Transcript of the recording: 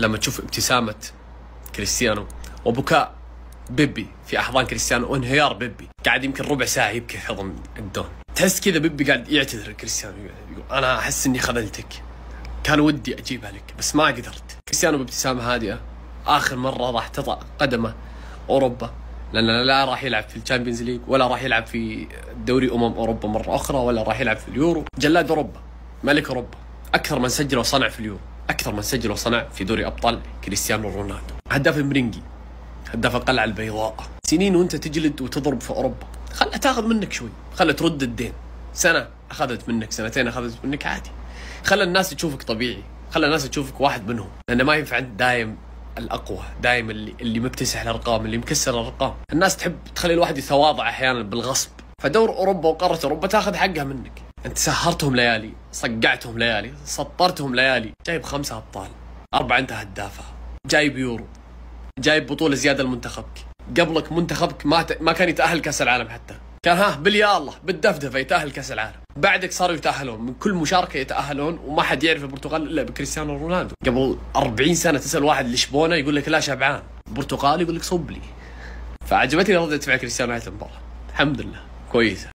لما تشوف ابتسامة كريستيانو وبكاء بيبي في احضان كريستيانو وانهيار بيبي، قاعد يمكن ربع ساعة يبكي في حضن الدون، تحس كذا بيبي قاعد يعتذر كريستيانو، يقول انا احس اني خذلتك، كان ودي اجيبها لك بس ما قدرت. كريستيانو بابتسامة هادئة آخر مرة راح تضع قدمه أوروبا، لأنه لا راح يلعب في الشامبيونز ليج ولا راح يلعب في دوري أوروبا مرة أخرى ولا راح يلعب في اليورو. جلاد أوروبا، ملك أوروبا، أكثر من سجل وصنع في اليورو، أكثر من سجل وصنع في دوري أبطال كريستيانو رونالدو، هداف المرنجي، هداف القلعة البيضاء. سنين وأنت تجلد وتضرب في أوروبا، خلها تاخذ منك شوي، خلها ترد الدين، سنة أخذت منك، سنتين أخذت منك، عادي، خلى الناس تشوفك طبيعي، خلى الناس تشوفك واحد منهم، لأنه ما ينفع أنت دايم الأقوى، دايم اللي مكتسح الأرقام، اللي مكسر الأرقام. الناس تحب تخلي الواحد يتواضع أحيانا بالغصب، فدور أوروبا وقارة أوروبا تاخذ حقها منك. أنت سهرتهم ليالي، صقعتهم ليالي، سطرتهم ليالي، جايب 5 أبطال، 4 أنت هدافها، جايب يورو، جايب بطولة زيادة لمنتخبك، قبلك منتخبك ما كان يتأهل كأس العالم، حتى كان باليا الله بالدفدفة يتأهل كأس العالم، بعدك صاروا يتأهلون من كل مشاركة يتأهلون، وما حد يعرف البرتغال إلا بكريستيانو رونالدو. قبل 40 سنة تسأل واحد لشبونة يقول لك لا شبعان، البرتغال يقول لك صب لي. فعجبتني ردة فعل كريستيانو هاي المباراة، الحمد لله كويسة.